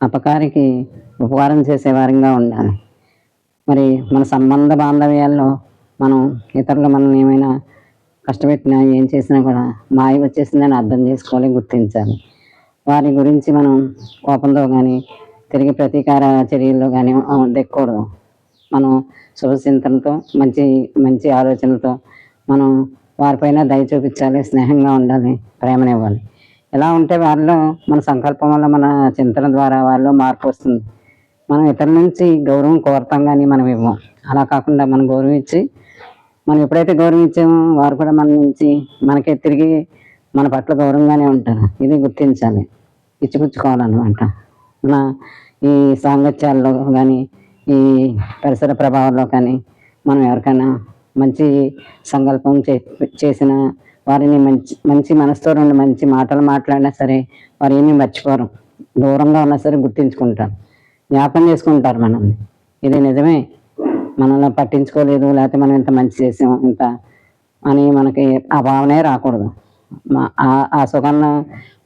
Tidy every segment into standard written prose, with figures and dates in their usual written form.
అపకారికి ఉపకారం చేసే వారంగా ఉండాలి. మరి మన సంబంధ బాంధవ్యాల్లో మనం ఇతరులు మనల్ని ఏమైనా కష్టపెట్టినా, ఏం చేసినా కూడా మాయ వచ్చేసిందని అర్థం చేసుకోవాలి, గుర్తించాలి. వారి గురించి మనం కోపంతో గానీ, తిరిగి ప్రతీకార చర్యల్లో గానీ దిగకూడదు. మనం శుభచింతనతో, మంచి మంచి ఆలోచనలతో మనం వారిపైన దయ చూపించాలి, స్నేహంగా ఉండాలి, ప్రేమనివ్వాలి. ఇలా ఉంటే వారిలో మన సంకల్పం వల్ల, మన చింతన ద్వారా వారిలో మార్పు వస్తుంది. మనం ఇతరుల నుంచి గౌరవం కోరతాం గానీ మనం ఇవ్వం. అలా కాకుండా మనం గౌరవం ఇచ్చి, మనం ఎప్పుడైతే గౌరవం ఇచ్చామో వారు కూడా మన నుంచి మనకి తిరిగి మన పట్ల గౌరవంగానే ఉంటారు. ఇది గుర్తించాలి. ఇచ్చిపుచ్చుకోవాలన్నమాట. మన ఈ సాంగత్యాల్లో గానీ, ఈ పరిసర ప్రభావాల్లో కానీ మనం ఎవరికైనా మంచి సంకల్పం చేసిన వారిని మంచి మంచి మనసుతో 2 మంచి మాటలు మాట్లాడినా సరే వారేమీ మర్చిపోరు. దూరంగా ఉన్నా సరే గుర్తించుకుంటారు. జ్ఞాపకం చేసుకుంటారు మనల్ని. ఇది నిజమే. మనల్ని పట్టించుకోలేదు, లేకపోతే మనం ఇంత మంచి చేసాం ఇంత అని మనకి ఆ భావనే రాకూడదు. ఆ సుగంధం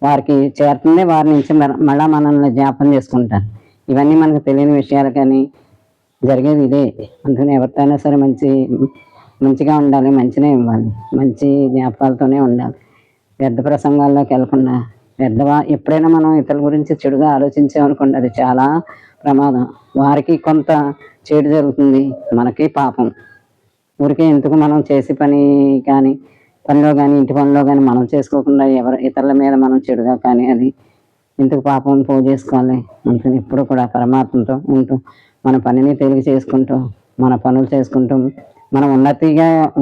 వారికి చేరుతుంది. వారి నుంచి మళ్ళా మనల్ని జ్ఞాపకం చేసుకుంటారు. ఇవన్నీ మనకు తెలియని విషయాలు కానీ జరిగేది ఇదే. అందుకని ఎవరితో అయినా సరే మంచిగా ఉండాలి, మంచినే ఇవ్వాలి, మంచి జ్ఞాపకాలతోనే ఉండాలి. వ్యర్థ ప్రసంగాల్లోకి వెళ్ళకుండా ఎప్పుడైనా మనం ఇతరుల గురించి చెడుగా ఆలోచించామనుకోండి, అది చాలా ప్రమాదం. వారికి కొంత చెడు జరుగుతుంది, మనకి పాపం. ఊరికే ఎందుకు మనం చేసే పని కానీ, పనిలో కానీ, ఇంటి పనిలో కానీ మనం చేసుకోకుండా ఇతరుల మీద మనం చెడుగా కానీ అది ఎందుకు పాపం పోగేసుకోవాలి. అందుకని ఎప్పుడు కూడా పరమాత్మతో ఉంటూ మన పనిని తెలివి చేసుకుంటూ, మన పనులు చేసుకుంటూ మనం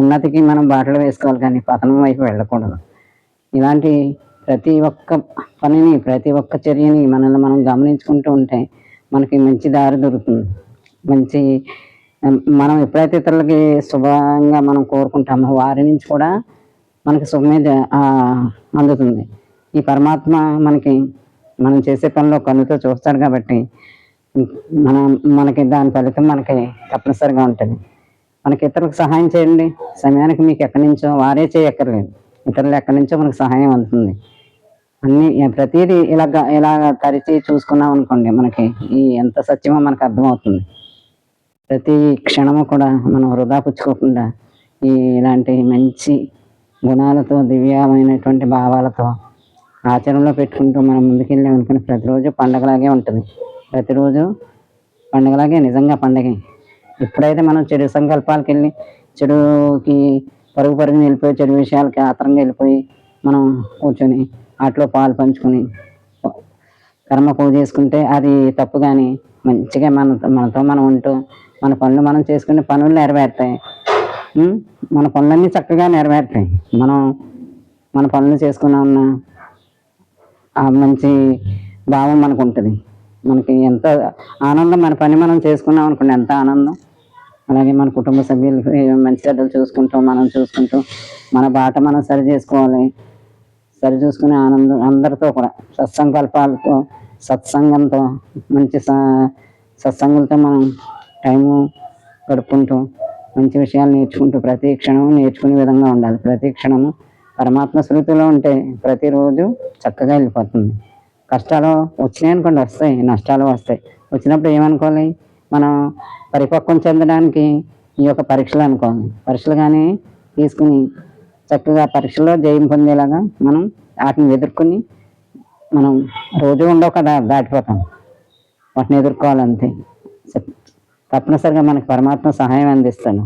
ఉన్నతికి మనం బాటలు వేసుకోవాలి కానీ పతనం వైపు వెళ్ళకూడదు. ఇలాంటి ప్రతి ఒక్క పనిని, ప్రతి ఒక్క చర్యని మనల్ని మనం గమనించుకుంటూ ఉంటే మనకి మంచి దారి దొరుకుతుంది. మనం ఎప్పుడైతే ఇతరులకి శుభంగా మనం కోరుకుంటామో వారి నుంచి కూడా మనకి శుభమే అందుతుంది. ఈ పరమాత్మ మనం చేసే పనిలో కన్నుతో చూస్తాడు కాబట్టి మనకి దాని ఫలితం మనకి తప్పనిసరిగా ఉంటుంది. మనకి ఇతరులకు సహాయం చేయండి, సమయానికి మీకు ఎక్కడి నుంచో వారే చేయక్కర్లేదు, ఇతరులు ఎక్కడి నుంచో మనకు సహాయం అందుతుంది. ప్రతిదీ ఇలాగ తరిచి చూసుకున్నాం అనుకోండి, మనకి ఎంత సత్యమో మనకు అర్థమవుతుంది. ప్రతి క్షణము కూడా మనం వృధా పుచ్చుకోకుండా ఇలాంటి మంచి గుణాలతో, దివ్యమైనటువంటి భావాలతో ఆచరణలో పెట్టుకుంటూ మనం ముందుకెళ్ళామనుకుని ప్రతిరోజు పండగలాగే ఉంటుంది. ప్రతిరోజు పండగలాగే, నిజంగా పండగే. ఎప్పుడైతే మనం చెడు సంకల్పాలకు వెళ్ళి, చెడుకి పరుగుని వెళ్ళిపోయి, చెడు విషయాలకి ఆత్రంగా వెళ్ళిపోయి మనం కూర్చొని వాటిలో పాలు పంచుకొని కర్మ పూజ చేసుకుంటే అది తప్పు. కానీ మంచిగా మనతో మనం ఉంటూ మన పనులు మనం చేసుకునే పనులు నెరవేరుతాయి. మన పనులన్నీ చక్కగా నెరవేరుతాయి. మన పనులు చేసుకున్న ఆ మంచి భావం మనకు ఉంటుంది. మనకి ఎంత ఆనందం, మన పని మనం చేసుకున్నాం అనుకోండి, ఎంత ఆనందం. అలాగే మన కుటుంబ సభ్యులకి మంచి చెడ్డలు మనం చూసుకుంటూ మన బాట మనం సరి చూసుకునే ఆనందం అందరితో కూడా సత్సంకల్పాలతో, సత్సంగంతో, మంచి సత్సంగులతో మనం టైము గడుపుకుంటూ మంచి విషయాలు నేర్చుకుంటూ ప్రతి క్షణము నేర్చుకునే విధంగా ఉండాలి. ప్రతి క్షణము పరమాత్మ స్మృతిలో ఉంటే ప్రతిరోజు చక్కగా వెళ్ళిపోతుంది. కష్టాలు వచ్చినాయి అనుకోండి, వస్తాయి, నష్టాలు వస్తాయి. వచ్చినప్పుడు ఏమనుకోవాలి, మనం పరిపక్వం చెందడానికి ఈ యొక్క పరీక్షలు అనుకోవాలి. పరీక్షలు కానీ తీసుకుని చక్కగా పరీక్షల్లో జయం పొందేలాగా మనం వాటిని ఎదుర్కొని, మనం రోజు ఉండవు కదా, దాటిపోతాం. వాటిని ఎదుర్కోవాలంతే. తప్పనిసరిగా మనకి పరమాత్మ సహాయం అందిస్తాడు.